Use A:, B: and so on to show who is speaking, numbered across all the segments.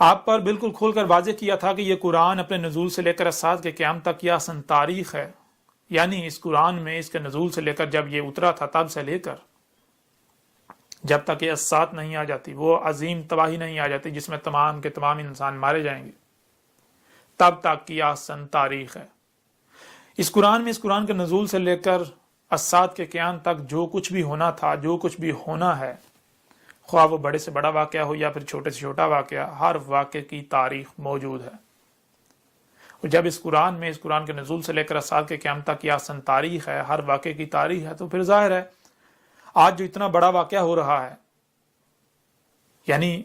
A: آپ پر بالکل کھول کر واضح کیا تھا کہ یہ قرآن اپنے نزول سے لے کر اسات کے قیام تک کی آسن تاریخ ہے، یعنی اس قرآن میں اس کے نزول سے لے کر جب یہ اترا تھا تب سے لے کر جب تک یہ اسات نہیں آ جاتی، وہ عظیم تباہی نہیں آ جاتی جس میں تمام کے تمام انسان مارے جائیں گے، تب تک کی آسن تاریخ ہے۔ اس قرآن میں اس قرآن کے نزول سے لے کر اسات کے قیام تک جو کچھ بھی ہونا تھا، جو کچھ بھی ہونا ہے، خواہ وہ بڑے سے بڑا واقعہ ہو یا پھر چھوٹے سے چھوٹا واقعہ، ہر واقعے کی تاریخ موجود ہے۔ اور جب اس قرآن میں اس قرآن کے نزول سے لے کر اسات کے قیام تک کی آسن تاریخ ہے، ہر واقعے کی تاریخ ہے، تو پھر ظاہر ہے آج جو اتنا بڑا واقعہ ہو رہا ہے، یعنی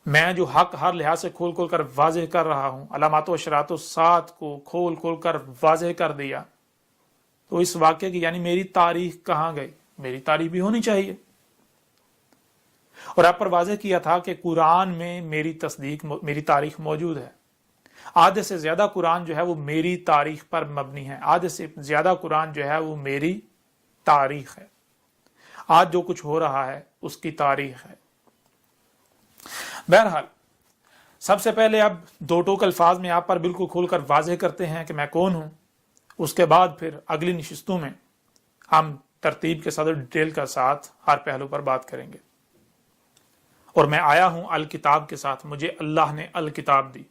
A: میں جو حق ہر لحاظ سے کھول کھول کر واضح کر رہا ہوں، علامات و اشراط الساعت کو کھول کھول کر واضح کر دیا، تو اس واقعے کی یعنی میری تاریخ کہاں گئی؟ میری تاریخ بھی ہونی چاہیے۔ اور آپ پر واضح کیا تھا کہ قرآن میں میری تصدیق، میری تاریخ موجود ہے۔ آدھے سے زیادہ قرآن جو ہے وہ میری تاریخ پر مبنی ہے، آدھے سے زیادہ قرآن جو ہے وہ میری تاریخ ہے۔ آج جو کچھ ہو رہا ہے اس کی تاریخ ہے۔ بہرحال سب سے پہلے اب دو ٹوک الفاظ میں آپ پر بالکل کھول کر واضح کرتے ہیں کہ میں کون ہوں، اس کے بعد پھر اگلی نشستوں میں ہم ترتیب کے ساتھ ڈیٹیل کے ساتھ ہر پہلو پر بات کریں گے۔ اور میں آیا ہوں الکتاب کے ساتھ، مجھے اللہ نے الکتاب دی،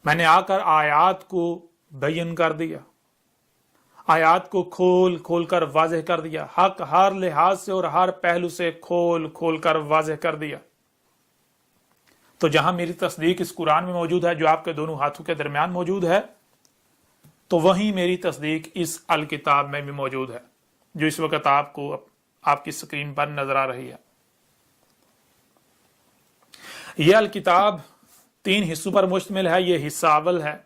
A: میں نے آ کر آیات کو بیان کر دیا، آیات کو کھول کھول کر واضح کر دیا، حق ہر لحاظ سے اور ہر پہلو سے کھول کھول کر واضح کر دیا۔ تو جہاں میری تصدیق اس قرآن میں موجود ہے جو آپ کے دونوں ہاتھوں کے درمیان موجود ہے، تو وہیں میری تصدیق اس الکتاب میں بھی موجود ہے جو اس وقت آپ کو آپ کی سکرین پر نظر آ رہی ہے۔ یہ الکتاب 3 حصوں پر مشتمل ہے۔ یہ حصہ اول ہے،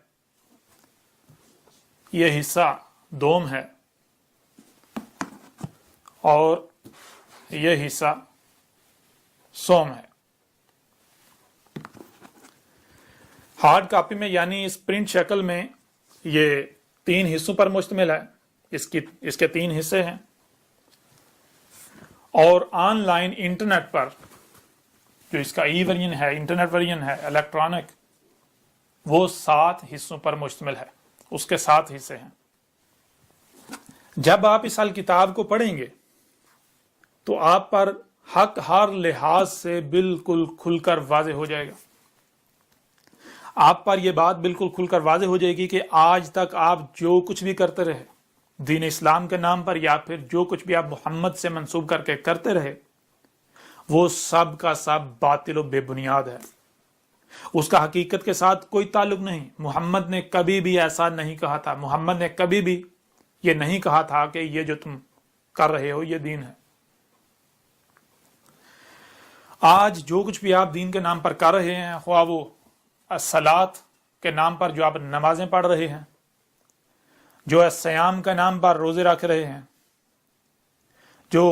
A: یہ حصہ دوم ہے، اور یہ حصہ سوم ہے۔ ہارڈ کاپی میں یعنی اس پرنٹ شکل میں یہ 3 حصوں پر مشتمل ہے، اس کے 3 حصے ہیں، اور آن لائن انٹرنیٹ پر جو اس کا ای ورژن ہے، انٹرنیٹ ورژن ہے، الیکٹرانک، وہ 7 حصوں پر مشتمل ہے، اس کے 7 حصے ہیں۔ جب آپ اس الکتاب کو پڑھیں گے تو آپ پر حق ہر لحاظ سے بالکل کھل کر واضح ہو جائے گا۔ آپ پر یہ بات بالکل کھل کر واضح ہو جائے گی کہ آج تک آپ جو کچھ بھی کرتے رہے دین اسلام کے نام پر، یا پھر جو کچھ بھی آپ محمد سے منسوب کر کے کرتے رہے، وہ سب کا سب باطل و بے بنیاد ہے، اس کا حقیقت کے ساتھ کوئی تعلق نہیں۔ محمد نے کبھی بھی ایسا نہیں کہا تھا، محمد نے کبھی بھی یہ نہیں کہا تھا کہ یہ جو تم کر رہے ہو یہ دین ہے۔ آج جو کچھ بھی آپ دین کے نام پر کر رہے ہیں، خواہ وہ الصلاۃ کے نام پر جو آپ نمازیں پڑھ رہے ہیں، جو الصیام کے نام پر روزے رکھ رہے ہیں، جو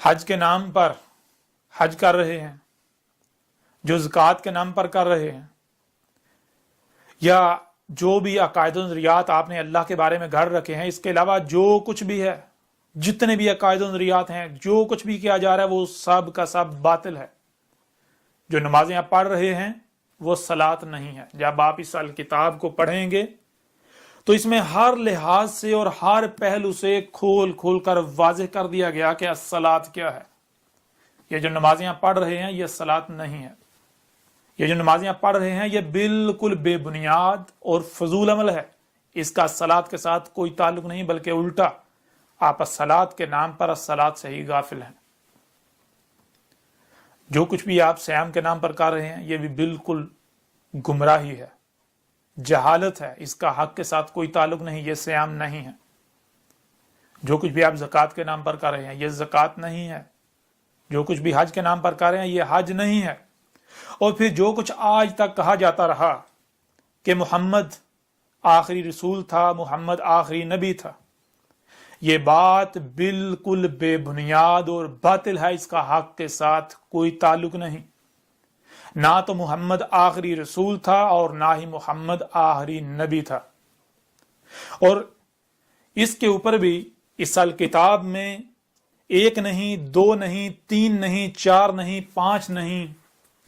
A: حج کے نام پر حج کر رہے ہیں، جو زکوٰۃ کے نام پر کر رہے ہیں، یا جو بھی عقائد و نظریات آپ نے اللہ کے بارے میں گھڑ رکھے ہیں، اس کے علاوہ جو کچھ بھی ہے، جتنے بھی عقائد و نظریات ہیں، جو کچھ بھی کیا جا رہا ہے، وہ سب کا سب باطل ہے۔ جو نمازیں آپ پڑھ رہے ہیں وہ صلاۃ نہیں ہے۔ جب آپ اس الکتاب کو پڑھیں گے تو اس میں ہر لحاظ سے اور ہر پہلو سے کھول کھول کر واضح کر دیا گیا کہ الصلاۃ کیا ہے۔ یہ جو نمازیں آپ پڑھ رہے ہیں یہ صلاۃ نہیں ہے۔ یہ جو نمازیں آپ پڑھ رہے ہیں یہ بالکل بے بنیاد اور فضول عمل ہے، اس کا الصلاۃ کے ساتھ کوئی تعلق نہیں، بلکہ الٹا آپ الصلاۃ کے نام پر الصلاۃ سے ہی غافل ہیں۔ جو کچھ بھی آپ سیام کے نام پر کر رہے ہیں یہ بھی بالکل گمراہی ہے، جہالت ہے، اس کا حق کے ساتھ کوئی تعلق نہیں، یہ سیام نہیں ہے۔ جو کچھ بھی آپ زکوٰۃ کے نام پر کر رہے ہیں یہ زکوٰۃ نہیں ہے۔ جو کچھ بھی حج کے نام پر کر رہے ہیں یہ حج نہیں ہے۔ اور پھر جو کچھ آج تک کہا جاتا رہا کہ محمد آخری رسول تھا، محمد آخری نبی تھا، یہ بات بالکل بے بنیاد اور باطل ہے، اس کا حق کے ساتھ کوئی تعلق نہیں۔ نہ تو محمد آخری رسول تھا اور نہ ہی محمد آخری نبی تھا۔ اور اس کے اوپر بھی اس الکتاب میں 1 نہیں، 2 نہیں، 3 نہیں، 4 نہیں، 5 نہیں،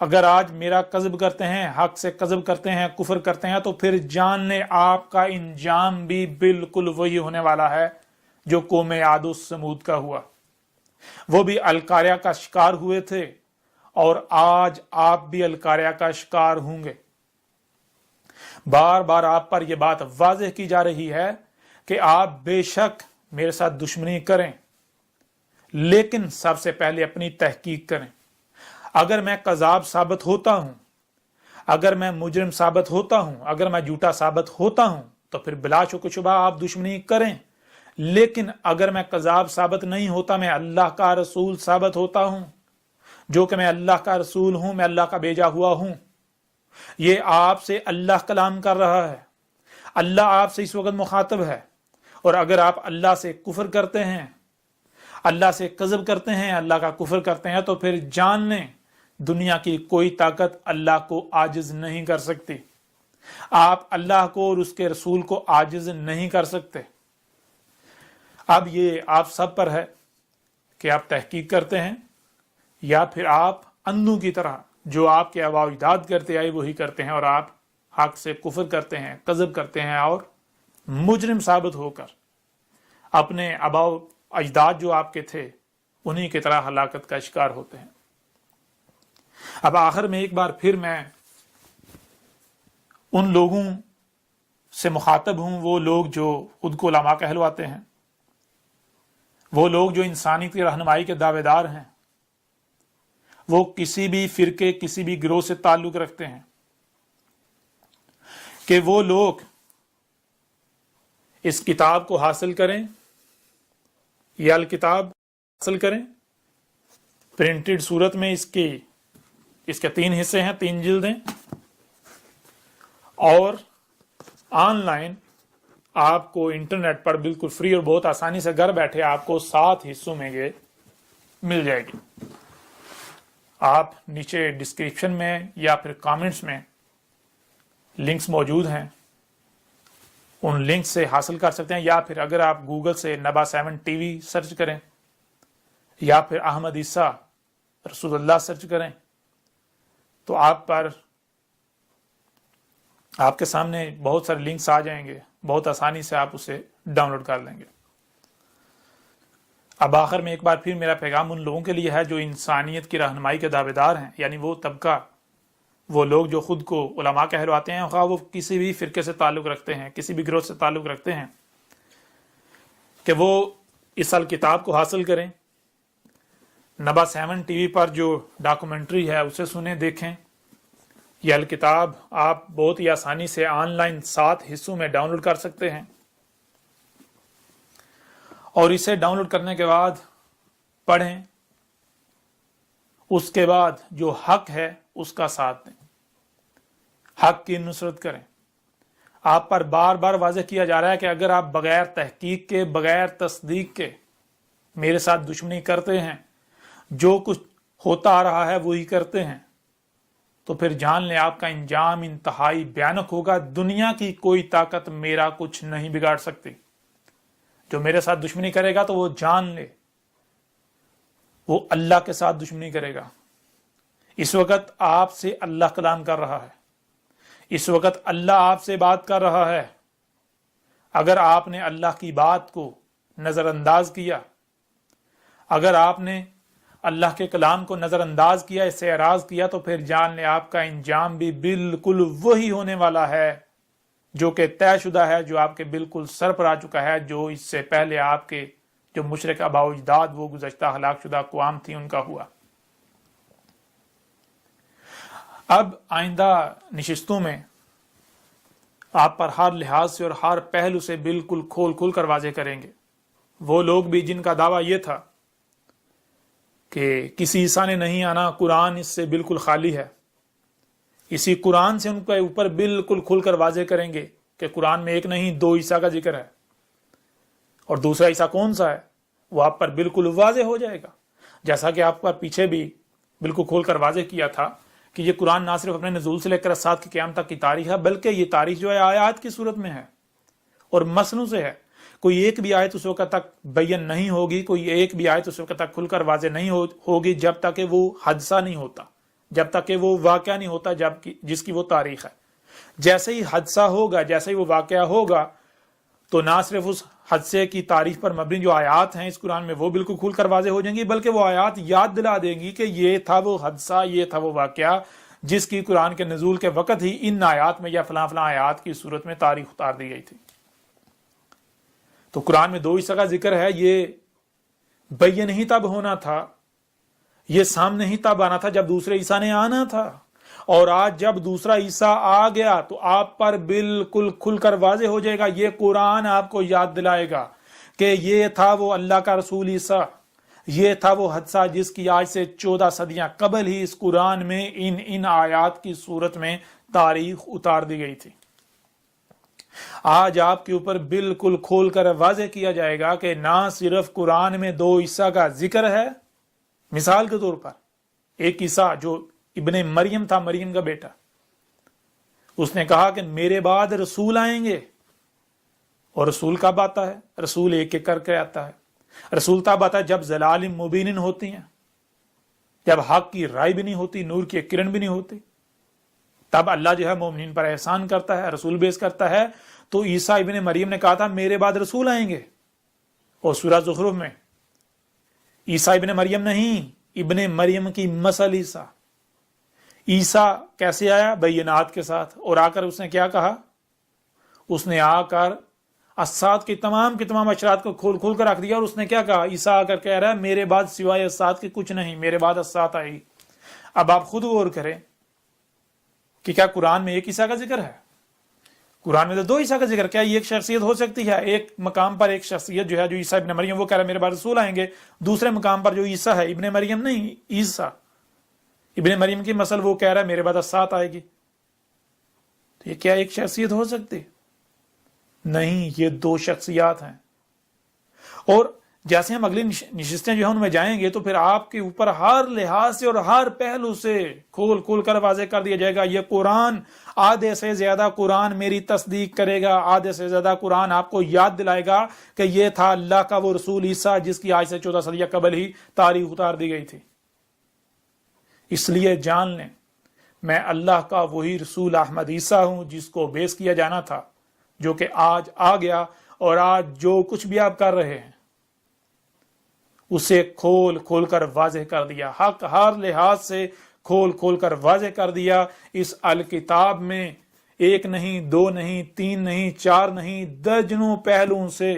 A: اگر آج میرا کذب کرتے ہیں، حق سے کذب کرتے ہیں، کفر کرتے ہیں، تو پھر جان لیں آپ کا انجام بھی بالکل وہی ہونے والا ہے جو قوم عاد و سمود کا ہوا۔ وہ بھی القاریہ کا شکار ہوئے تھے، اور آج آپ بھی القاریہ کا شکار ہوں گے۔ بار بار آپ پر یہ بات واضح کی جا رہی ہے کہ آپ بے شک میرے ساتھ دشمنی کریں، لیکن سب سے پہلے اپنی تحقیق کریں۔ اگر میں کذاب ثابت ہوتا ہوں، اگر میں مجرم ثابت ہوتا ہوں، اگر میں جھوٹا ثابت ہوتا ہوں، تو پھر بلا شک و شبہ آپ دشمنی کریں۔ لیکن اگر میں کذاب ثابت نہیں ہوتا، میں اللہ کا رسول ثابت ہوتا ہوں، جو کہ میں اللہ کا رسول ہوں، میں اللہ کا بھیجا ہوا ہوں۔ یہ آپ سے اللہ کلام کر رہا ہے، اللہ آپ سے اس وقت مخاطب ہے۔ اور اگر آپ اللہ سے کفر کرتے ہیں، اللہ سے کذب کرتے ہیں، اللہ کا کفر کرتے ہیں، تو پھر جان لیں دنیا کی کوئی طاقت اللہ کو عاجز نہیں کر سکتی۔ آپ اللہ کو اور اس کے رسول کو عاجز نہیں کر سکتے۔ اب یہ آپ سب پر ہے کہ آپ تحقیق کرتے ہیں، یا پھر آپ اندھوں کی طرح جو آپ کے آباء و اجداد کرتے آئے وہی کرتے ہیں، اور آپ حق سے کفر کرتے ہیں، کذب کرتے ہیں، اور مجرم ثابت ہو کر اپنے آباء و اجداد جو آپ کے تھے انہی کی طرح ہلاکت کا شکار ہوتے ہیں۔ اب آخر میں ایک بار پھر میں ان لوگوں سے مخاطب ہوں، وہ لوگ جو خود کو علماء کہلواتے ہیں، وہ لوگ جو انسانیت کی رہنمائی کے دعوے دار ہیں، وہ کسی بھی فرقے، کسی بھی گروہ سے تعلق رکھتے ہیں، کہ وہ لوگ اس کتاب کو حاصل کریں، یہ الکتاب حاصل کریں پرنٹڈ صورت میں۔ اس کے 3 حصے ہیں، 3 جلدیں، اور آن لائن آپ کو انٹرنیٹ پر بالکل فری اور بہت آسانی سے گھر بیٹھے آپ کو 7 حصوں میں یہ مل جائے گی۔ آپ نیچے ڈسکرپشن میں یا پھر کامنٹس میں لنکس موجود ہیں، ان لنک سے حاصل کر سکتے ہیں، یا پھر اگر آپ گوگل سے نبا 7 ٹی وی سرچ کریں، یا پھر احمد عیسیٰ رسول اللہ سرچ کریں، تو آپ کے سامنے بہت سارے لنکس آ جائیں گے، بہت آسانی سے آپ اسے ڈاؤن لوڈ کر لیں گے۔ اب آخر میں ایک بار پھر میرا پیغام ان لوگوں کے لیے ہے جو انسانیت کی رہنمائی کے دعوے دار ہیں، یعنی وہ طبقہ، وہ لوگ جو خود کو علماء کہلواتے ہیں، خواہ وہ کسی بھی فرقے سے تعلق رکھتے ہیں، کسی بھی گروہ سے تعلق رکھتے ہیں، کہ وہ اس الکتاب کو حاصل کریں۔ نبا 7 ٹی وی پر جو ڈاکومنٹری ہے اسے سنیں، دیکھیں۔ یہ الکتاب آپ بہت ہی آسانی سے آن لائن 7 حصوں میں ڈاؤن لوڈ کر سکتے ہیں، اور اسے ڈاؤن لوڈ کرنے کے بعد پڑھیں، اس کے بعد جو حق ہے اس کا ساتھ دیں، حق کی نصرت کریں۔ آپ پر بار بار واضح کیا جا رہا ہے کہ اگر آپ بغیر تحقیق کے، بغیر تصدیق کے میرے ساتھ دشمنی کرتے ہیں، جو کچھ ہوتا آ رہا ہے وہی کرتے ہیں، تو پھر جان لیں آپ کا انجام انتہائی بھیانک ہوگا۔ دنیا کی کوئی طاقت میرا کچھ نہیں بگاڑ سکتی۔ جو میرے ساتھ دشمنی کرے گا تو وہ جان لے وہ اللہ کے ساتھ دشمنی کرے گا۔ اس وقت آپ سے اللہ کلام کر رہا ہے، اس وقت اللہ آپ سے بات کر رہا ہے۔ اگر آپ نے اللہ کی بات کو نظر انداز کیا، اگر آپ نے اللہ کے کلام کو نظر انداز کیا، اس سے اعراض کیا، تو پھر جان لیں آپ کا انجام بھی بالکل وہی ہونے والا ہے جو کہ طے شدہ ہے، جو آپ کے بالکل سر پر آ چکا ہے، جو اس سے پہلے آپ کے جو مشرک آباء و اجداد، وہ گزشتہ ہلاک شدہ اقوام تھی، ان کا ہوا۔ اب آئندہ نشستوں میں آپ پر ہر لحاظ سے اور ہر پہلو سے بالکل کھول کر واضح کریں گے۔ وہ لوگ بھی جن کا دعویٰ یہ تھا کہ کسی عیسیٰ نے نہیں آنا، قرآن اس سے بالکل خالی ہے، اسی قرآن سے ان کے اوپر بالکل کھل کر واضح کریں گے کہ قرآن میں ایک نہیں 2 عیسیٰ کا ذکر ہے، اور دوسرا عیسیٰ کون سا ہے وہ آپ پر بالکل واضح ہو جائے گا۔ جیسا کہ آپ پر پیچھے بھی بالکل کھول کر واضح کیا تھا کہ یہ قرآن نہ صرف اپنے نزول سے لے کر ساتھ کی قیام تک کی تاریخ ہے، بلکہ یہ تاریخ جو ہے آیات کی صورت میں ہے اور مصنوع سے ہے۔ کوئی ایک بھی آیت اس وقت تک بیان نہیں ہوگی، کوئی ایک بھی آیت اس وقت تک کھل کر واضح نہیں ہوگی جب تک کہ وہ حادثہ نہیں ہوتا، جب تک کہ وہ واقعہ نہیں ہوتا جس کی وہ تاریخ ہے. جیسے ہی حادثہ ہوگا، جیسے ہی وہ واقعہ ہوگا، تو نہ صرف اس حادثے کی تاریخ پر مبنی جو آیات ہیں اس قرآن میں وہ بالکل کھل کر واضح ہو جائیں گی، بلکہ وہ آیات یاد دلا دیں گی کہ یہ تھا وہ حادثہ، یہ تھا وہ واقعہ جس کی قرآن کے نزول کے وقت ہی ان آیات میں یا فلاں فلاں آیات کی صورت میں تاریخ اتار دی گئی تھی. تو قرآن میں 2 عیسیٰ کا ذکر ہے. یہ بین ہی تب ہونا تھا، یہ سامنے ہی تب آنا تھا جب دوسرے عیسیٰ نے آنا تھا. اور آج جب دوسرا عیسیٰ آ گیا تو آپ پر بالکل کھل کر واضح ہو جائے گا. یہ قرآن آپ کو یاد دلائے گا کہ یہ تھا وہ اللہ کا رسول عیسیٰ، یہ تھا وہ حادثہ جس کی آج سے 14 صدیاں قبل ہی اس قرآن میں ان آیات کی صورت میں تاریخ اتار دی گئی تھی. آج آپ کے اوپر بالکل کھول کر واضح کیا جائے گا کہ نہ صرف قرآن میں 2 عیسیٰ کا ذکر ہے. مثال کے طور پر ایک عیسیٰ جو ابن مریم تھا، مریم کا بیٹا، اس نے کہا کہ میرے بعد رسول آئیں گے. اور رسول کب آتا ہے؟ رسول ایک ایک کر کے آتا ہے. رسول تب آتا ہے جب ضلال مبین ہوتی ہیں، جب حق کی رائے بھی نہیں ہوتی، نور کی ایک کرن بھی نہیں ہوتی. تب اللہ جو ہے مومنین پر احسان کرتا ہے، رسول بیس کرتا ہے. تو عیسیٰ ابن مریم نے کہا تھا میرے بعد رسول آئیں گے. اور سورہ زخرف میں عیسیٰ ابن مریم نہیں، ابن مریم کی مثل عیسیٰ. عیسیٰ کیسے آیا؟ بینات کے ساتھ. اور آ کر اس نے کیا کہا؟ اس نے آ کر اسات کی تمام اشرات کو کھول کھول کر رکھ دیا. اور اس نے کیا کہا؟ عیسیٰ آ کر کہہ رہا ہے میرے بعد سوائے اسات کے کچھ نہیں، میرے بعد اسات آئے گی. اب آپ خود غور کریں کہ کیا قرآن میں ایک عیسیٰ کا ذکر ہے؟ قرآن میں تو 2 عیسیٰ کا ذکر. کیا یہ ایک شخصیت ہو سکتی ہے؟ ایک مقام پر ایک شخصیت جو ہے جو عیسیٰ ابن مریم وہ کہہ رہا ہے میرے بعد رسول آئیں گے، دوسرے مقام پر جو عیسیٰ ہے ابن مریم نہیں، عیسیٰ ابن مریم کی مثل وہ کہہ رہا ہے میرے بعد اسات آئے گی. تو یہ کیا ایک شخصیت ہو سکتی؟ نہیں، یہ 2 شخصیات ہیں. اور جیسے ہم اگلی نشستیں جو ہیں ان میں جائیں گے تو پھر آپ کے اوپر ہر لحاظ سے اور ہر پہلو سے کھول کر واضح کر دیا جائے گا. یہ قرآن آدھے سے زیادہ قرآن میری تصدیق کرے گا، آدھے سے زیادہ قرآن آپ کو یاد دلائے گا کہ یہ تھا اللہ کا وہ رسول عیسیٰ جس کی آج سے 14 صدیاں قبل ہی تاریخ اتار دی گئی تھی. اس لیے جان لیں میں اللہ کا وہی رسول احمد عیسیٰ ہوں جس کو بیس کیا جانا تھا، جو کہ آج آ گیا. اور آج جو کچھ بھی آپ کر رہے ہیں اسے کھول کر واضح کر دیا. حق ہر لحاظ سے کھول کر واضح کر دیا. اس الکتاب میں 1 نہیں، 2 نہیں، 3 نہیں، 4 نہیں، درجنوں پہلوؤں سے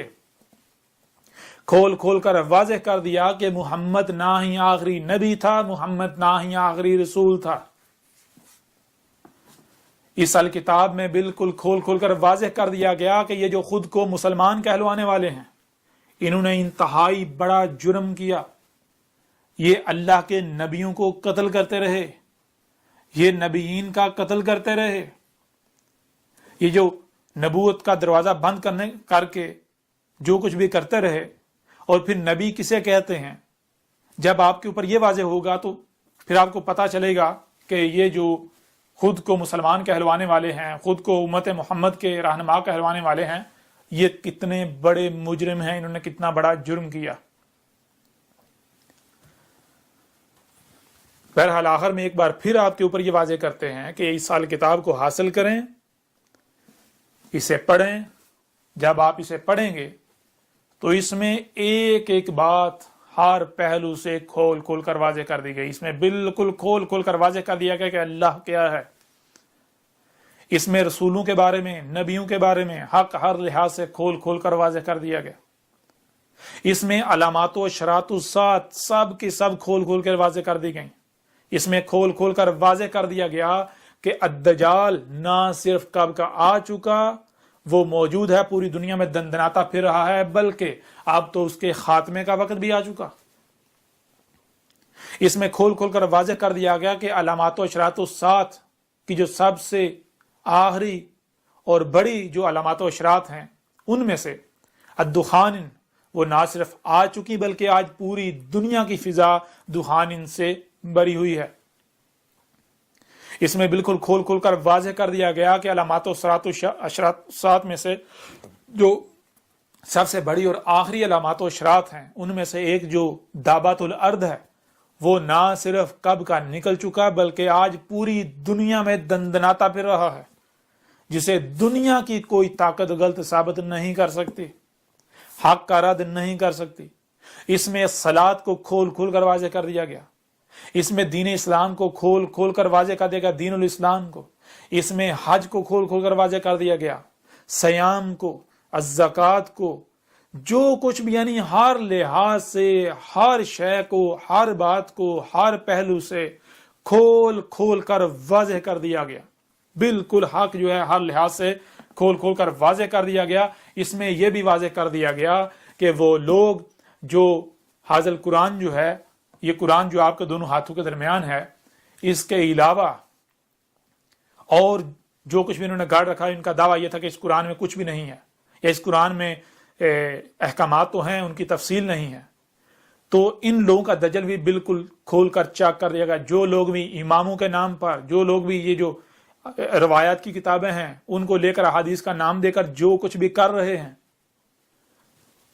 A: کھول کر واضح کر دیا کہ محمد نہ ہی آخری نبی تھا، محمد نہ ہی آخری رسول تھا. اس الکتاب میں بالکل کھول کر واضح کر دیا گیا کہ یہ جو خود کو مسلمان کہلوانے والے ہیں انہوں نے انتہائی بڑا جرم کیا. یہ اللہ کے نبیوں کو قتل کرتے رہے، یہ نبیین کا قتل کرتے رہے. یہ جو نبوت کا دروازہ بند کر کے جو کچھ بھی کرتے رہے. اور پھر نبی کسے کہتے ہیں؟ جب آپ کے اوپر یہ واضح ہوگا تو پھر آپ کو پتا چلے گا کہ یہ جو خود کو مسلمان کہلوانے والے ہیں، خود کو امت محمد کے رہنما کہلوانے والے ہیں، یہ کتنے بڑے مجرم ہیں، انہوں نے کتنا بڑا جرم کیا. بہرحال آخر میں ایک بار پھر آپ کے اوپر یہ واضح کرتے ہیں کہ اس سال کتاب کو حاصل کریں، اسے پڑھیں. جب آپ اسے پڑھیں گے تو اس میں ایک ایک بات ہر پہلو سے کھول کر واضح کر دی گئی. اس میں بالکل کھول کر واضح کر دیا گیا کہ اللہ کیا ہے. اس میں رسولوں کے بارے میں، نبیوں کے بارے میں حق ہر لحاظ سے کھول کر واضح کر دیا گیا. اس میں علامات و اشراط الساعت سب کی سب کھول کر واضح کر دی گئی. اس میں کھول کر واضح کر دیا گیا کہ الدجال نہ صرف کب کا آ چکا، وہ موجود ہے، پوری دنیا میں دندناتا پھر رہا ہے، بلکہ اب تو اس کے خاتمے کا وقت بھی آ چکا. اس میں کھول کر واضح کر دیا گیا کہ علامات و اشراط الساعت کی جو سب سے آخری اور بڑی جو علامات و اشراط ہیں ان میں سے الدخان وہ نہ صرف آ چکی بلکہ آج پوری دنیا کی فضا دخان سے بری ہوئی ہے. اس میں بالکل کھول کر واضح کر دیا گیا کہ علامات و اشراط میں سے جو سب سے بڑی اور آخری علامات و اشراط ہیں ان میں سے ایک جو دابت الارض ہے وہ نہ صرف کب کا نکل چکا بلکہ آج پوری دنیا میں دندناتا پھر رہا ہے، جسے دنیا کی کوئی طاقت غلط ثابت نہیں کر سکتی، حق کا رد نہیں کر سکتی۔ اس میں صلات کو کھول کھول کر واضح کر دیا گیا، اس میں دین اسلام کو کھول کھول کر واضح کر دیا گیا، دین الاسلام کو، اس میں حج کو کھول کھول کر واضح کر دیا گیا، سیام کو، الزکوٰۃ کو، جو کچھ بھی، یعنی ہر لحاظ سے ہر شے کو، ہر بات کو، ہر پہلو سے کھول کھول کر واضح کر دیا گیا۔ بالکل حق جو ہے ہر لحاظ سے کھول کھول کر واضح کر دیا گیا۔ اس میں یہ بھی واضح کر دیا گیا کہ وہ لوگ جو حاضر قرآن جو ہے، یہ قرآن جو آپ کے دونوں ہاتھوں کے درمیان ہے، اس کے علاوہ اور جو کچھ بھی انہوں نے گاڑ رکھا ہے، ان کا دعویٰ یہ تھا کہ اس قرآن میں کچھ بھی نہیں ہے، یا اس قرآن میں احکامات تو ہیں، ان کی تفصیل نہیں ہے۔ تو ان لوگوں کا دجل بھی بالکل کھول کر چاک کر دیا گیا۔ جو لوگ بھی اماموں کے نام پر، جو لوگ بھی یہ جو روایات کی کتابیں ہیں ان کو لے کر، احادیث کا نام دے کر جو کچھ بھی کر رہے ہیں،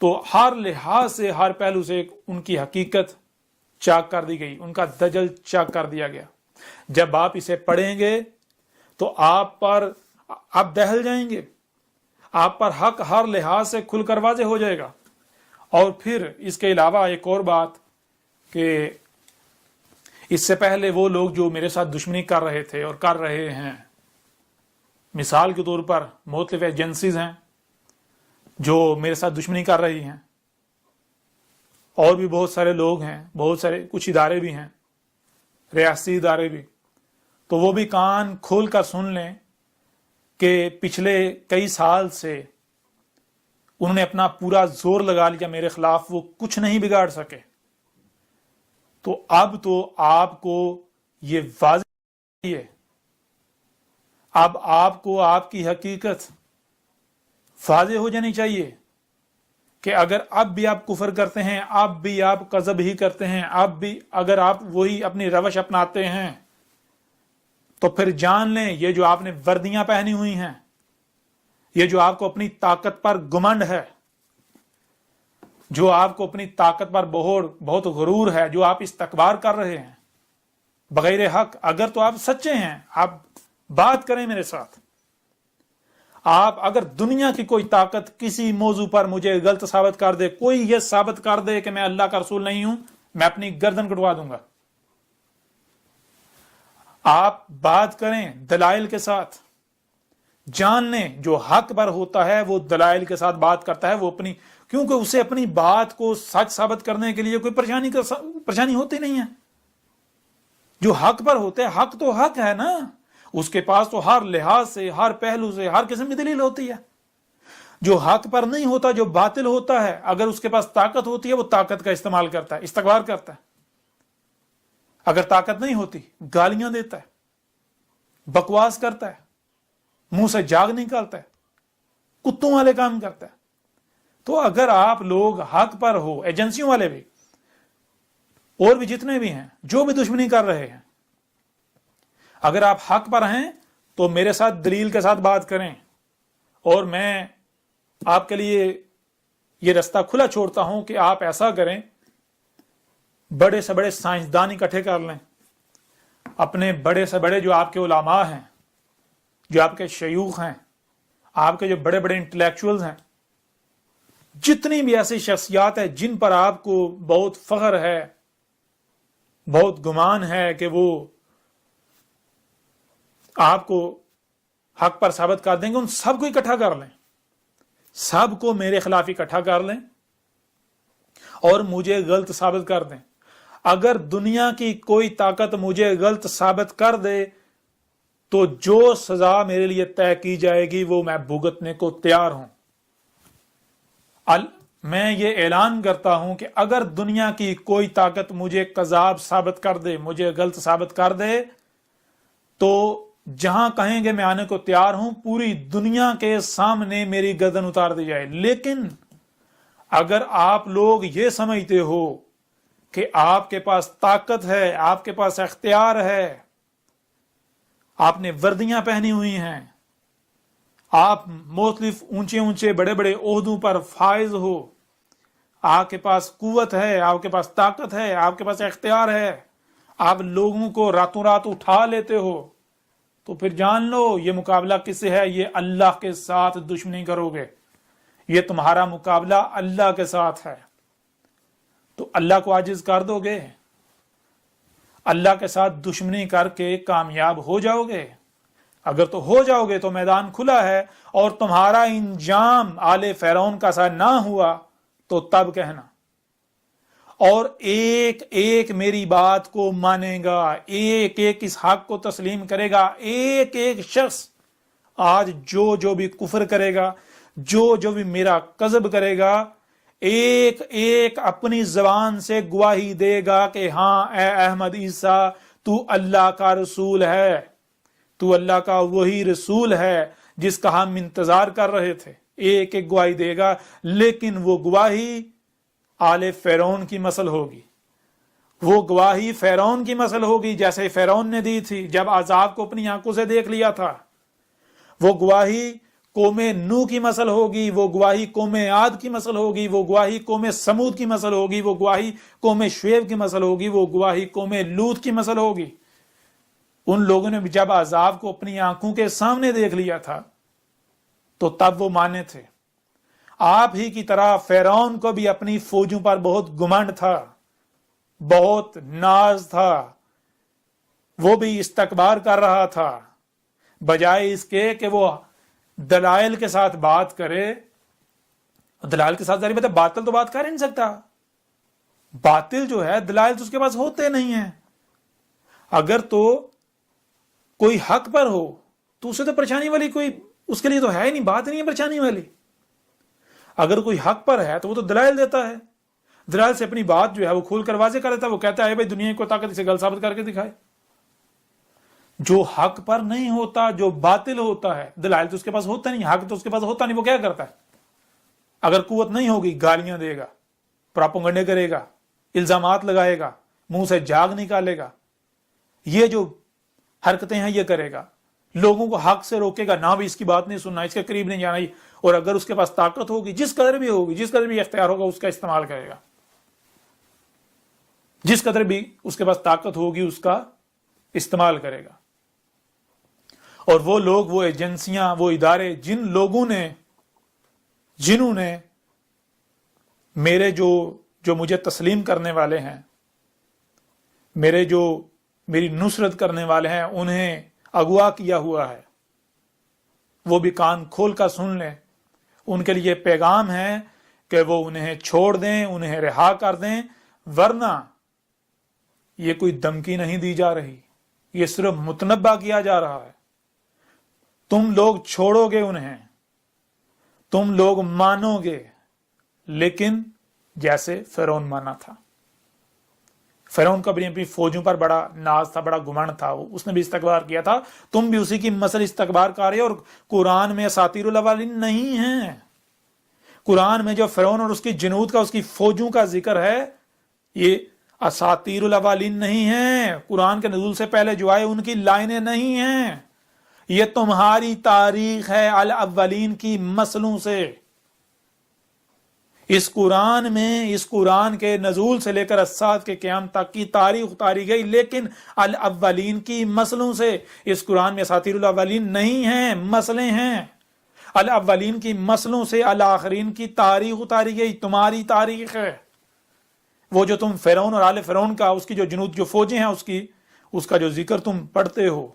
A: تو ہر لحاظ سے ہر پہلو سے ان کی حقیقت چاک کر دی گئی، ان کا دجل چاک کر دیا گیا۔ جب آپ اسے پڑھیں گے تو آپ دہل جائیں گے، آپ پر حق ہر لحاظ سے کھل کر واضح ہو جائے گا۔ اور پھر اس کے علاوہ ایک اور بات کہ اس سے پہلے وہ لوگ جو میرے ساتھ دشمنی کر رہے تھے اور کر رہے ہیں، مثال کے طور پر مختلف ایجنسیز ہیں جو میرے ساتھ دشمنی کر رہی ہیں، اور بھی بہت سارے لوگ ہیں، بہت سارے کچھ ادارے بھی ہیں، ریاستی ادارے بھی، تو وہ بھی کان کھول کر سن لیں کہ پچھلے کئی سال سے انہوں نے اپنا پورا زور لگا لیا میرے خلاف، وہ کچھ نہیں بگاڑ سکے۔ تو اب تو آپ کو یہ واضح ہے، اب آپ کو آپ کی حقیقت واضح ہو جانی چاہیے کہ اگر اب بھی آپ کفر کرتے ہیں، اب بھی آپ کذب ہی کرتے ہیں، اب بھی اگر آپ وہی اپنی روش اپناتے ہیں، تو پھر جان لیں یہ جو آپ نے وردیاں پہنی ہوئی ہیں، یہ جو آپ کو اپنی طاقت پر گمنڈ ہے، جو آپ کو اپنی طاقت پر بہت غرور ہے، جو آپ استکبار کر رہے ہیں بغیر حق، اگر تو آپ سچے ہیں آپ بات کریں میرے ساتھ۔ آپ اگر دنیا کی کوئی طاقت کسی موضوع پر مجھے غلط ثابت کر دے، کوئی یہ ثابت کر دے کہ میں اللہ کا رسول نہیں ہوں، میں اپنی گردن کٹوا دوں گا۔ آپ بات کریں دلائل کے ساتھ، جان لیں جو حق پر ہوتا ہے وہ دلائل کے ساتھ بات کرتا ہے، وہ اپنی، کیونکہ اسے اپنی بات کو سچ ثابت کرنے کے لیے کوئی پریشانی ہوتی نہیں ہے۔ جو حق پر ہوتے ہیں، حق تو حق ہے نا، اس کے پاس تو ہر لحاظ سے، ہر پہلو سے، ہر قسم کی دلیل ہوتی ہے۔ جو حق پر نہیں ہوتا، جو باطل ہوتا ہے، اگر اس کے پاس طاقت ہوتی ہے وہ طاقت کا استعمال کرتا ہے، استکبار کرتا ہے۔ اگر طاقت نہیں ہوتی گالیاں دیتا ہے، بکواس کرتا ہے، منہ سے جاگ نکالتا ہے، کتوں والے کام کرتا ہے۔ تو اگر آپ لوگ حق پر ہو، ایجنسیوں والے بھی اور بھی جتنے بھی ہیں جو بھی دشمنی کر رہے ہیں، اگر آپ حق پر ہیں تو میرے ساتھ دلیل کے ساتھ بات کریں، اور میں آپ کے لیے یہ رستہ کھلا چھوڑتا ہوں کہ آپ ایسا کریں، بڑے سے بڑے سائنسدان اکٹھے کر لیں، اپنے بڑے سے بڑے جو آپ کے علماء ہیں، جو آپ کے شیوخ ہیں، آپ کے جو بڑے بڑے انٹلیکچوئلز ہیں، جتنی بھی ایسی شخصیات ہیں جن پر آپ کو بہت فخر ہے، بہت گمان ہے کہ وہ آپ کو حق پر ثابت کر دیں گے، ان سب کو اکٹھا کر لیں، سب کو میرے خلاف اکٹھا کر لیں اور مجھے غلط ثابت کر دیں۔ اگر دنیا کی کوئی طاقت مجھے غلط ثابت کر دے تو جو سزا میرے لیے طے کی جائے گی وہ میں بھگتنے کو تیار ہوں۔ میں یہ اعلان کرتا ہوں کہ اگر دنیا کی کوئی طاقت مجھے کذاب ثابت کر دے، مجھے غلط ثابت کر دے، تو جہاں کہیں گے میں آنے کو تیار ہوں، پوری دنیا کے سامنے میری گردن اتار دی جائے۔ لیکن اگر آپ لوگ یہ سمجھتے ہو کہ آپ کے پاس طاقت ہے، آپ کے پاس اختیار ہے، آپ نے وردیاں پہنی ہوئی ہیں، آپ مختلف اونچے اونچے بڑے بڑے عہدوں پر فائز ہو، آپ کے پاس قوت ہے، آپ کے پاس طاقت ہے، آپ کے پاس اختیار ہے، آپ لوگوں کو راتوں رات اٹھا لیتے ہو، تو پھر جان لو یہ مقابلہ کس سے ہے؟ یہ اللہ کے ساتھ دشمنی کرو گے، یہ تمہارا مقابلہ اللہ کے ساتھ ہے۔ تو اللہ کو عاجز کر دو گے، اللہ کے ساتھ دشمنی کر کے کامیاب ہو جاؤ گے؟ اگر تو ہو جاؤ گے تو میدان کھلا ہے، اور تمہارا انجام آل فرعون کا سا نہ ہوا تو تب کہنا۔ اور ایک ایک میری بات کو مانے گا، ایک ایک اس حق کو تسلیم کرے گا، ایک ایک شخص آج جو بھی کفر کرے گا، جو بھی میرا کذب کرے گا، ایک ایک اپنی زبان سے گواہی دے گا کہ ہاں اے احمد عیسیٰ تو اللہ کا رسول ہے، تو اللہ کا وہی رسول ہے جس کا ہم انتظار کر رہے تھے۔ ایک ایک گواہی دے گا، لیکن وہ گواہی آل فرعون کی مثل ہوگی، وہ گواہی فرعون کی مثل ہوگی جیسے فرعون نے دی تھی جب عذاب کو اپنی آنکھوں سے دیکھ لیا تھا۔ وہ گواہی قوم نوح کی مثل ہوگی، وہ گواہی قوم عاد کی مثل ہوگی، وہ گواہی قوم سمود کی مثل ہوگی، وہ گواہی قوم شعیب کی مثل ہوگی، وہ گواہی قوم لوط کی مثل ہوگی۔ ان لوگوں نے جب عذاب کو اپنی آنکھوں کے سامنے دیکھ لیا تھا تو تب وہ مانے تھے۔ آپ ہی کی طرح فرعون کو بھی اپنی فوجوں پر بہت گمنڈ تھا، بہت ناز تھا، وہ بھی استکبار کر رہا تھا، بجائے اس کے کہ وہ دلائل کے ساتھ بات کرے۔ دلائل کے ساتھ ظاہر بات ہے باطل تو بات کر ہی نہیں سکتا، باطل جو ہے دلائل تو اس کے پاس ہوتے نہیں ہیں۔ اگر تو کوئی حق پر ہو تو اسے تو پریشانی والی کوئی اس کے لیے تو ہے ہی نہیں، بات نہیں ہے پریشانی والی۔ اگر کوئی حق پر ہے تو وہ تو دلائل دیتا ہے، دلائل سے اپنی بات جو ہے وہ کھول کر واضح کر دیتا ہے، وہ کہتا ہے بھائی دنیا کو طاقت سے گل ثابت کر کے دکھائے۔ جو حق پر نہیں ہوتا، جو باطل ہوتا ہے، دلائل تو اس کے پاس ہوتا نہیں، حق تو اس کے پاس ہوتا نہیں، وہ کیا کرتا ہے؟ اگر قوت نہیں ہوگی گالیاں دے گا، پراپگنڈے کرے گا، الزامات لگائے گا، منہ سے جاگ نکالے گا، یہ جو حرکتیں ہیں یہ کرے گا، لوگوں کو حق سے روکے گا، نہ بھی اس کی بات نہیں سننا، اس کے قریب نہیں جانا۔ اور اگر اس کے پاس طاقت ہوگی، جس قدر بھی ہوگی، جس قدر بھی اختیار ہوگا، اس کا استعمال کرے گا، جس قدر بھی اس کے پاس طاقت ہوگی اس کا استعمال کرے گا۔ اور وہ لوگ، وہ ایجنسیاں، وہ ادارے، جنہوں نے میرے جو مجھے تسلیم کرنے والے ہیں، میری نصرت کرنے والے ہیں، انہیں اغوا کیا ہوا ہے، وہ بھی کان کھول کر سن لیں۔ ان کے لیے پیغام ہے کہ وہ انہیں چھوڑ دیں، انہیں رہا کر دیں، ورنہ یہ کوئی دھمکی نہیں دی جا رہی، یہ صرف متنبہ کیا جا رہا ہے۔ تم لوگ چھوڑو گے انہیں، تم لوگ مانو گے، لیکن جیسے فرعون مانا تھا۔ فرعون کا اپنی فوجوں پر بڑا ناز تھا، بڑا گمنڈ تھا، اس نے بھی استکبار کیا تھا، تم بھی اسی کی مثل استکبار کر رہے ہو۔ اور قرآن میں اساطیر الاولین نہیں ہے، قرآن میں جو فرعون اور اس کی جنود کا، اس کی فوجوں کا ذکر ہے، یہ اساطیر الاولین نہیں ہے، قرآن کے نزول سے پہلے جو آئے ان کی لائنیں نہیں ہیں، یہ تمہاری تاریخ ہے الاولین کی مثلوں سے۔ اس قرآن میں، اس قرآن کے نزول سے لے کر الساعۃ کے قیام تک کی تاریخ اتاری گئی، لیکن الاولین کی مثلوں سے۔ اس قرآن میں اساطیر الاولین نہیں ہیں، مسئلے ہیں۔ الاولین کی مثلوں سے الاخرین کی تاریخ اتاری گئی، تمہاری تاریخ ہے۔ وہ جو تم فرعون اور آل فرعون کا، اس کی جو جنود، جو فوجیں ہیں، اس کا جو ذکر تم پڑھتے ہو،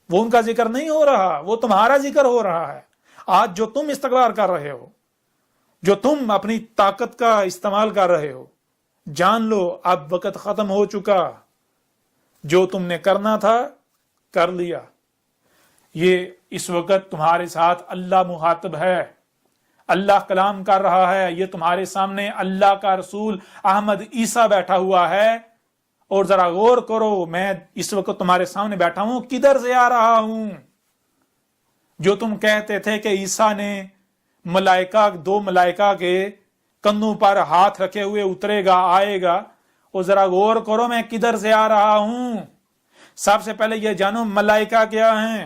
A: وہ ان کا ذکر نہیں ہو رہا، وہ تمہارا ذکر ہو رہا ہے۔ آج جو تم استکبار کر رہے ہو، جو تم اپنی طاقت کا استعمال کر رہے ہو، جان لو اب وقت ختم ہو چکا، جو تم نے کرنا تھا کر لیا۔ یہ اس وقت تمہارے ساتھ اللہ مخاطب ہے، اللہ کلام کر رہا ہے، یہ تمہارے سامنے اللہ کا رسول احمد عیسیٰ بیٹھا ہوا ہے۔ اور ذرا غور کرو، میں اس وقت تمہارے سامنے بیٹھا ہوں، کدھر سے آ رہا ہوں؟ جو تم کہتے تھے کہ عیسیٰ نے دو ملائکہ کے کندھوں پر ہاتھ رکھے ہوئے اترے گا، آئے گا، اور ذرا غور کرو میں کدھر سے آ رہا ہوں۔ سب سے پہلے یہ جانو ملائکہ کیا ہیں۔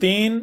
A: 3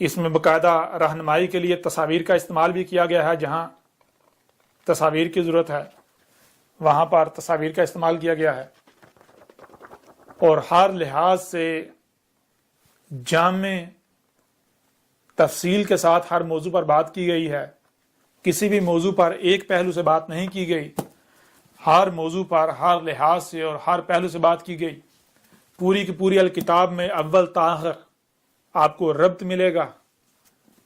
A: اس میں باقاعدہ رہنمائی کے لیے تصاویر کا استعمال بھی کیا گیا ہے، جہاں تصاویر کی ضرورت ہے وہاں پر تصاویر کا استعمال کیا گیا ہے، اور ہر لحاظ سے جامع تفصیل کے ساتھ ہر موضوع پر بات کی گئی ہے۔ کسی بھی موضوع پر ایک پہلو سے بات نہیں کی گئی، ہر موضوع پر ہر لحاظ سے اور ہر پہلو سے بات کی گئی۔ پوری کی پوری الکتاب میں اول تا آخر آپ کو ربط ملے گا،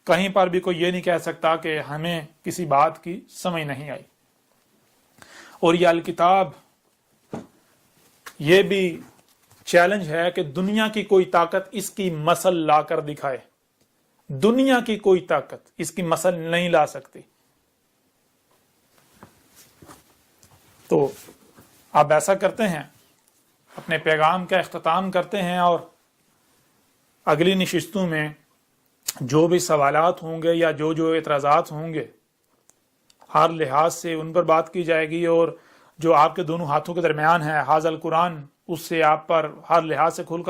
A: کہیں پر بھی کوئی یہ نہیں کہہ سکتا کہ ہمیں کسی بات کی سمجھ نہیں آئی۔ اور یہ الکتاب یہ بھی چیلنج ہے کہ دنیا کی کوئی طاقت اس کی مثل لا کر دکھائے، دنیا کی کوئی طاقت اس کی مثل نہیں لا سکتی۔ تو آپ ایسا کرتے ہیں، اپنے پیغام کا اختتام کرتے ہیں، اور اگلی نشستوں میں جو بھی سوالات ہوں گے یا جو اعتراضات ہوں گے ہر لحاظ سے ان پر بات کی جائے گی، اور جو آپ کے دونوں ہاتھوں کے درمیان ہے حاضر القرآن، اس سے آپ پر ہر لحاظ سے کھول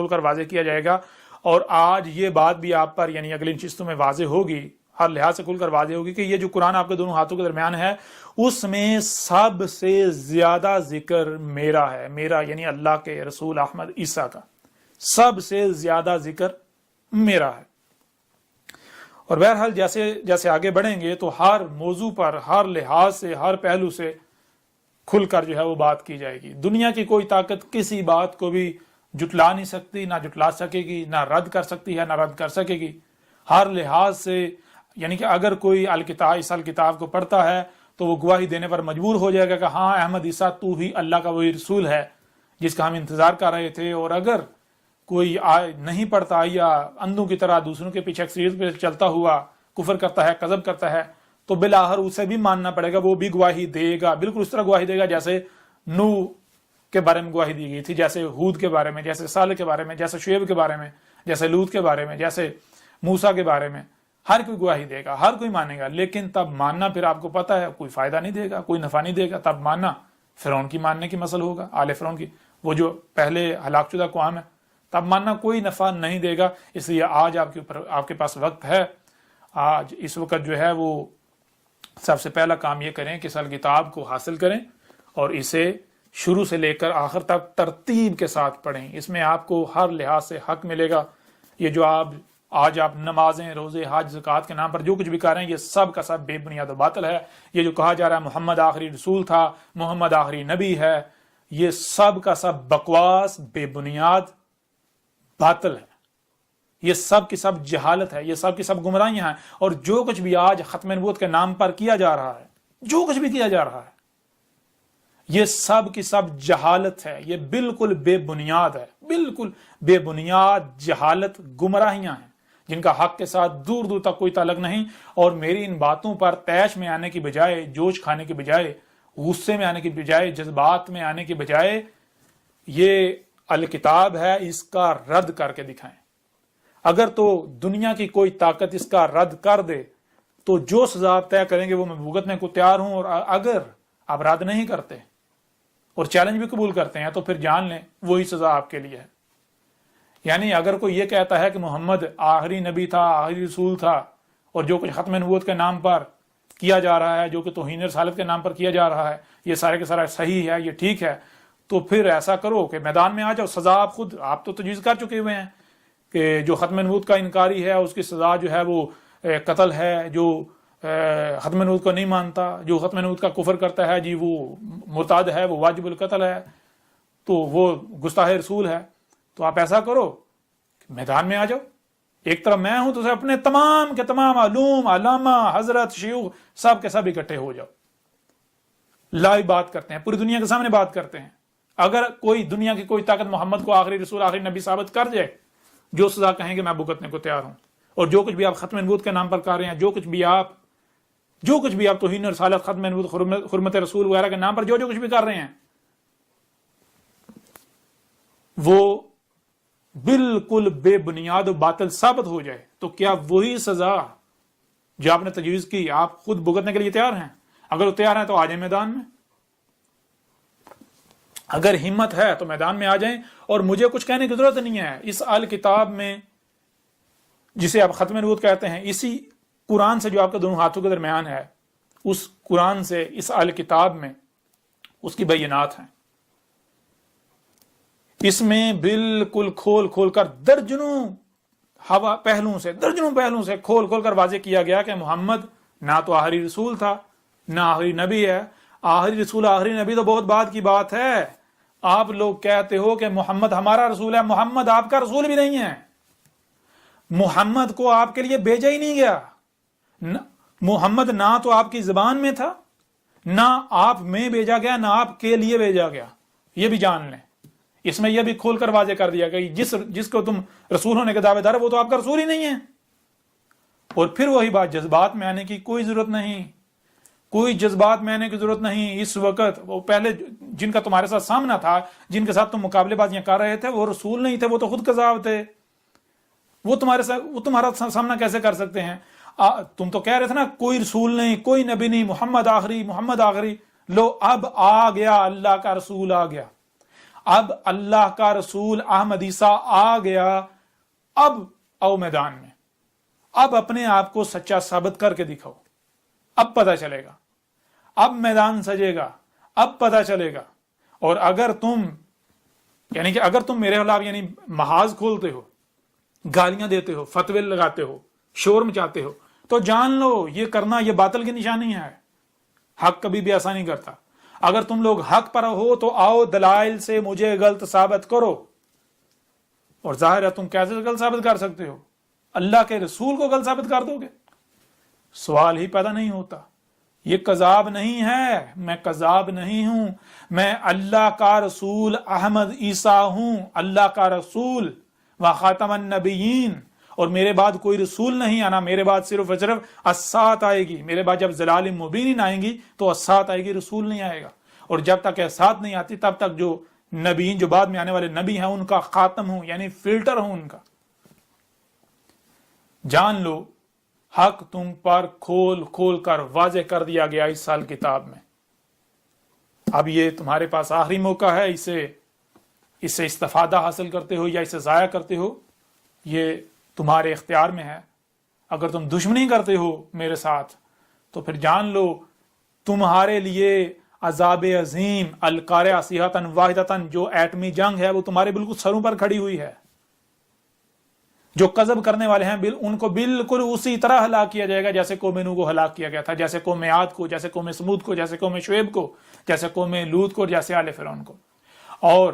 A: کر واضح کیا جائے گا۔ اور آج یہ بات بھی آپ پر یعنی اگلی نشستوں میں واضح ہوگی، ہر لحاظ سے کھل کر واضح ہوگی کہ یہ جو قرآن آپ کے دونوں ہاتھوں کے درمیان ہے اس میں سب سے زیادہ ذکر میرا ہے، میرا یعنی اللہ کے رسول احمد عیسیٰ کا سب سے زیادہ ذکر میرا ہے۔ اور بہرحال جیسے جیسے آگے بڑھیں گے تو ہر موضوع پر ہر لحاظ سے ہر پہلو سے کھل کر جو ہے وہ بات کی جائے گی۔ دنیا کی کوئی طاقت کسی بات کو بھی جٹلا نہیں سکتی، نہ جٹلا سکے گی، نہ رد کر سکتی ہے، نہ رد کر سکے گی۔ ہر لحاظ سے یعنی کہ اگر کوئی اس الکتاب کو پڑھتا ہے تو وہ گواہی دینے پر مجبور ہو جائے گا کہ ہاں احمد عیسیٰ تو ہی اللہ کا وہی رسول ہے جس کا ہم انتظار کر رہے تھے۔ اور اگر کوئی نہیں پڑھتا یا اندھوں کی طرح دوسروں کے پیچھے اکثریت پہ چلتا ہوا کفر کرتا ہے، کذب کرتا ہے، تو بالآخر اسے بھی ماننا پڑے گا، وہ بھی گواہی دے گا، بالکل اس طرح گواہی دے گا جیسے نوح کے بارے میں گواہی دی گئی تھی، جیسے ہود کے بارے میں، جیسے صالح کے بارے میں، جیسے شعیب کے بارے میں، جیسے لوط کے بارے میں، جیسے موسیٰ کے بارے میں۔ ہر کوئی گواہی دے گا، ہر کوئی مانے گا، لیکن تب ماننا پھر آپ کو پتہ ہے کوئی فائدہ نہیں دے گا، کوئی نفع نہیں دے گا۔ تب ماننا فرعون کی ماننے کی مثل ہوگا، آل فرعون کی، وہ جو پہلے ہلاک شدہ قوم ہے، تب ماننا کوئی نفع نہیں دے گا۔ اس لیے آج آپ کے پاس وقت ہے، آج اس وقت جو ہے وہ سب سے پہلا کام یہ کریں کہ اس کتاب کو حاصل کریں اور اسے شروع سے لے کر آخر تک ترتیب کے ساتھ پڑھیں۔ اس میں آپ کو ہر لحاظ سے حق ملے گا۔ یہ جو آج آپ نمازیں، روزے، حج، زکوٰۃ کے نام پر جو کچھ بھی کر رہے ہیں، یہ سب کا سب بے بنیاد و باطل ہے۔ یہ جو کہا جا رہا ہے محمد آخری رسول تھا، محمد آخری نبی ہے، یہ سب کا سب بکواس، بے بنیاد باطل ہے۔ یہ سب کی سب جہالت ہے، یہ سب کی سب گمراہیاں ہیں۔ اور جو کچھ بھی آج ختم نبوت کے نام پر کیا جا رہا ہے، جو کچھ بھی کیا جا رہا ہے، یہ سب کی سب جہالت ہے، یہ بالکل بے بنیاد ہے، بالکل بے بنیاد جہالت، گمراہیاں ہیں جن کا حق کے ساتھ دور دور تک کوئی تعلق نہیں۔ اور میری ان باتوں پر طیش میں آنے کی بجائے، جوش کھانے کی بجائے، غصے میں آنے کی بجائے، جذبات میں آنے کی بجائے، یہ الکتاب ہے، اس کا رد کر کے دکھائیں۔ اگر تو دنیا کی کوئی طاقت اس کا رد کر دے تو جو سزا آپ طے کریں گے وہ میں بھگتنے کو تیار ہوں، اور اگر آپ رد نہیں کرتے اور چیلنج بھی قبول کرتے ہیں تو پھر جان لیں وہی سزا آپ کے لیے ہے۔ یعنی اگر کوئی یہ کہتا ہے کہ محمد آخری نبی تھا، آخری رسول تھا، اور جو کچھ ختم نبوت کے نام پر کیا جا رہا ہے، جو کہ توہین رسالت کے نام پر کیا جا رہا ہے، یہ سارے کے سارا صحیح ہے، یہ ٹھیک ہے، تو پھر ایسا کرو کہ میدان میں آ جاؤ، سزا آپ تو تجویز کر چکے ہوئے ہیں کہ جو ختم نبوت کا انکاری ہے اس کی سزا جو ہے وہ قتل ہے، جو ختم نبوت کو نہیں مانتا، جو ختم نبوت کا کفر کرتا ہے جی وہ مرتد ہے، وہ واجب القتل ہے، تو وہ گستاخ رسول ہے۔ تو آپ ایسا کرو کہ میدان میں آ جاؤ، ایک طرف میں ہوں تو اپنے تمام کے تمام علوم، علامہ، حضرت، شیوخ سب کے سب اکٹھے ہو جاؤ، لائیو بات کرتے ہیں، پوری دنیا کے سامنے بات کرتے ہیں۔ اگر کوئی دنیا کی کوئی طاقت محمد کو آخری رسول، آخری نبی ثابت کر جائے، جو سزا کہیں گے میں بھگتنے کو تیار ہوں۔ اور جو کچھ بھی آپ ختم نبوت کے نام پر کر رہے ہیں، جو کچھ بھی آپ توہین رسالت، ختم نبوت، حرمت رسول وغیرہ کے نام پر جو کچھ بھی کر رہے ہیں، وہ بالکل بے بنیاد و باطل ثابت ہو جائے تو کیا وہی سزا جو آپ نے تجویز کی آپ خود بھگتنے کے لیے تیار ہیں؟ اگر وہ تیار ہیں تو آ جائیں میدان میں، اگر ہمت ہے تو میدان میں آ جائیں۔ اور مجھے کچھ کہنے کی ضرورت نہیں ہے، اس الکتاب میں جسے آپ ختم نبوت کہتے ہیں، اسی قرآن سے جو آپ کے دونوں ہاتھوں کے درمیان ہے، اس قرآن سے، اس اہل کتاب میں اس کی بینات ہیں. اس میں بالکل کھول کھول کر درجنوں پہلوؤں سے کھول کھول کر واضح کیا گیا کہ محمد نہ تو آخری رسول تھا، نہ آخری نبی ہے. آخری رسول آخری نبی تو بہت بعد کی بات ہے. آپ لوگ کہتے ہو کہ محمد ہمارا رسول ہے، محمد آپ کا رسول بھی نہیں ہے. محمد کو آپ کے لیے بھیجا ہی نہیں گیا. محمد نہ تو آپ کی زبان میں تھا، نہ آپ میں بھیجا گیا، نہ آپ کے لیے بھیجا گیا. یہ بھی جان لیں. اس میں یہ بھی کھول کر واضح کر دیا کہ جس کو تم رسول ہونے کے دعوے دار وہ تو آپ کا رسول ہی نہیں ہے. اور پھر وہی بات، جذبات میں آنے کی کوئی ضرورت نہیں، کوئی جذبات میں آنے کی ضرورت نہیں. اس وقت وہ پہلے جن کا تمہارے ساتھ سامنا تھا، جن کے ساتھ تم مقابلے بازیاں کر رہے تھے، وہ رسول نہیں تھے، وہ تو خود کذاب تھے. وہ تمہارا سامنا کیسے کر سکتے ہیں؟ تم تو کہہ رہے تھے نا کوئی رسول نہیں، کوئی نبی نہیں، محمد آخری. لو اب آ گیا، اللہ کا رسول آ گیا. اب اللہ کا رسول احمد عیسیٰ آ گیا. اب آؤ میدان میں، اب اپنے آپ کو سچا ثابت کر کے دکھاؤ. اب پتہ چلے گا، اب میدان سجے گا، اب پتہ چلے گا. اور اگر تم میرے خلاف محاذ کھولتے ہو، گالیاں دیتے ہو، فتوے لگاتے ہو، شور مچاتے ہو، تو جان لو یہ کرنا یہ باطل کی نشانی ہے. حق کبھی بھی ایسا نہیں کرتا. اگر تم لوگ حق پر ہو تو آؤ دلائل سے مجھے غلط ثابت کرو. اور ظاہر ہے تم کیسے غلط ثابت کر سکتے ہو؟ اللہ کے رسول کو غلط ثابت کر دو گے؟ سوال ہی پیدا نہیں ہوتا. یہ کذاب نہیں ہے، میں کذاب نہیں ہوں، میں اللہ کا رسول احمد عیسیٰ ہوں، اللہ کا رسول و خاتم النبیین. اور میرے بعد کوئی رسول نہیں آنا، میرے بعد صرف السات آئے گی. میرے بعد جب ضلال مبین آئیں گی تو السات آئے گی، رسول نہیں آئے گا. اور جب تک السات نہیں آتی تب تک جو نبیین، جو بعد میں آنے والے نبی ہیں، ان کا خاتم ہوں، یعنی فلٹر ہوں ان کا. جان لو حق تم پر کھول کھول کر واضح کر دیا گیا اس سال کتاب میں. اب یہ تمہارے پاس آخری موقع ہے، اسے استفادہ حاصل کرتے ہو یا اسے ضائع کرتے ہو، یہ تمہارے اختیار میں ہے. اگر تم دشمنی کرتے ہو میرے ساتھ تو پھر جان لو تمہارے لیے عذاب عظیم، القارعہ صیحۃ واحدۃ، جو ایٹمی جنگ ہے وہ تمہارے بالکل سروں پر کھڑی ہوئی ہے. جو کذب کرنے والے ہیں ان کو بالکل اسی طرح ہلاک کیا جائے گا جیسے قوم نوح کو ہلاک کیا گیا تھا، جیسے قوم عاد کو، جیسے قوم سمود کو، جیسے قوم شعیب کو، جیسے قوم لوط کو، جیسے آل فرعون کو. اور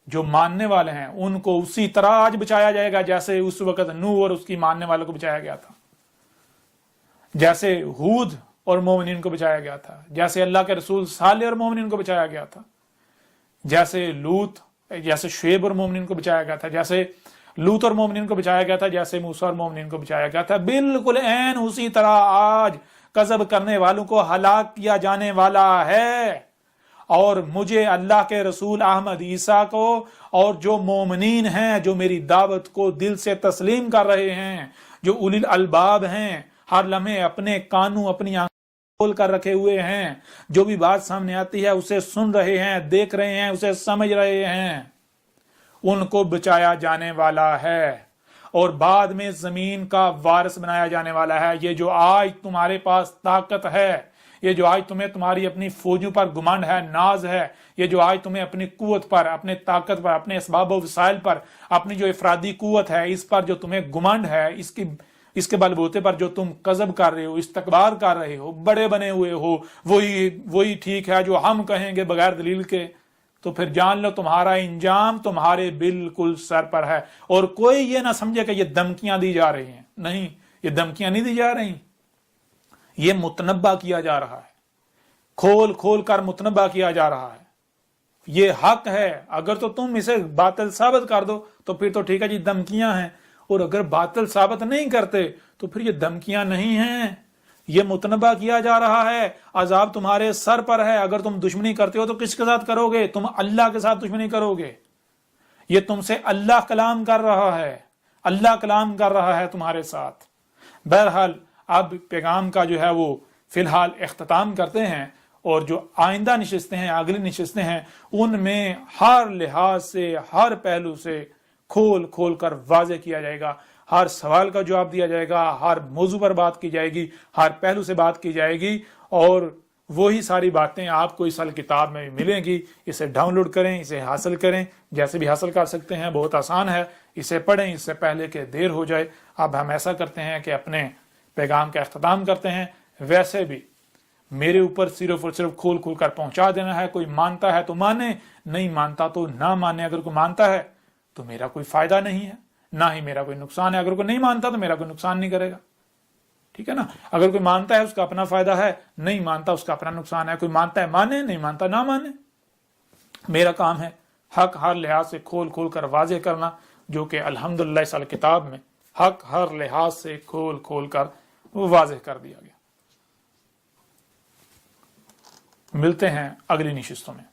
A: جو ماننے والے ہیں ان کو اسی طرح آج بچایا جائے گا جیسے اس وقت نوح اور اس کی ماننے والوں کو بچایا گیا تھا، جیسے ہود اور مومنین کو بچایا گیا تھا، جیسے اللہ کے رسول صالح اور مومنین کو بچایا گیا تھا، جیسے جیسے شعیب اور مومنین کو بچایا گیا تھا، جیسے لوط اور مومنین کو بچایا گیا تھا، جیسے موسیٰ اور مومنین کو بچایا گیا تھا. بالکل عین اسی طرح آج کذب کرنے والوں کو ہلاک کیا جانے والا ہے. اور مجھے اللہ کے رسول احمد عیسیٰ کو اور جو مومنین ہیں، جو میری دعوت کو دل سے تسلیم کر رہے ہیں، جو اولی الالباب ہیں، ہر لمحے اپنے کانوں، اپنی آنکھوں کھول کر رکھے ہوئے ہیں، جو بھی بات سامنے آتی ہے اسے سن رہے ہیں، دیکھ رہے ہیں، اسے سمجھ رہے ہیں، ان کو بچایا جانے والا ہے اور بعد میں زمین کا وارث بنایا جانے والا ہے. یہ جو آج تمہارے پاس طاقت ہے، یہ جو آج تمہیں تمہاری اپنی فوجوں پر گمنڈ ہے، ناز ہے، یہ جو آج تمہیں اپنی قوت پر، اپنے طاقت پر، اپنے اسباب و وسائل پر، اپنی جو افرادی قوت ہے اس پر جو تمہیں گمنڈ ہے، اس کے بلبوتے پر جو تم کذب کر رہے ہو، استکبار کر رہے ہو، بڑے بنے ہوئے ہو، وہی ٹھیک ہے جو ہم کہیں گے بغیر دلیل کے، تو پھر جان لو تمہارا انجام تمہارے بالکل سر پر ہے. اور کوئی یہ نہ سمجھے کہ یہ دھمکیاں دی جا رہی ہیں. نہیں، یہ دھمکیاں نہیں دی جا رہی، یہ متنبہ کیا جا رہا ہے، کھول کھول کر متنبہ کیا جا رہا ہے. یہ حق ہے. اگر تو تم اسے باطل ثابت کر دو تو پھر تو ٹھیک ہے جی دھمکیاں ہیں، اور اگر باطل ثابت نہیں کرتے تو پھر یہ دھمکیاں نہیں ہیں، یہ متنبہ کیا جا رہا ہے. عذاب تمہارے سر پر ہے. اگر تم دشمنی کرتے ہو تو کس کے ساتھ کرو گے؟ تم اللہ کے ساتھ دشمنی کرو گے. یہ تم سے اللہ کلام کر رہا ہے، اللہ کلام کر رہا ہے تمہارے ساتھ. بہرحال اب پیغام کا جو ہے وہ فی الحال اختتام کرتے ہیں، اور جو آئندہ نشستیں ہیں، اگلی نشستیں ہیں، ان میں ہر لحاظ سے، ہر پہلو سے کھول کھول کر واضح کیا جائے گا. ہر سوال کا جواب دیا جائے گا، ہر موضوع پر بات کی جائے گی، ہر پہلو سے بات کی جائے گی، اور وہی ساری باتیں آپ کو اس کتاب میں بھی ملیں گی۔ اسے ڈاؤن لوڈ کریں، اسے حاصل کریں، جیسے بھی حاصل کر سکتے ہیں، بہت آسان ہے، اسے پڑھیں اس سے پہلے کہ دیر ہو جائے۔ اب ہم ایسا کرتے ہیں کہ اپنے پیغام کا اختتام کرتے ہیں۔ ویسے بھی میرے اوپر صرف اور صرف کھول کھول کر پہنچا دینا ہے، کوئی مانتا ہے تو مانے، نہیں مانتا تو نہ مانے۔ اگر کوئی مانتا ہے تو میرا کوئی فائدہ نہیں ہے، نہ ہی میرا کوئی نقصان ہے، اگر کوئی نہیں مانتا تو میرا کوئی نقصان نہیں کرے گا، ٹھیک ہے نا۔ اگر کوئی مانتا ہے اس کا اپنا فائدہ ہے، نہیں مانتا اس کا اپنا نقصان ہے۔ کوئی مانتا ہے مانے، نہیں مانتا نہ مانے۔ میرا کام ہے حق ہر لحاظ سے کھول کھول کر واضح کرنا، جو کہ الحمدللہ اس کتاب میں حق ہر لحاظ سے کھول کھول کر واضح کر دیا گیا۔ ملتے ہیں اگلی نشستوں میں۔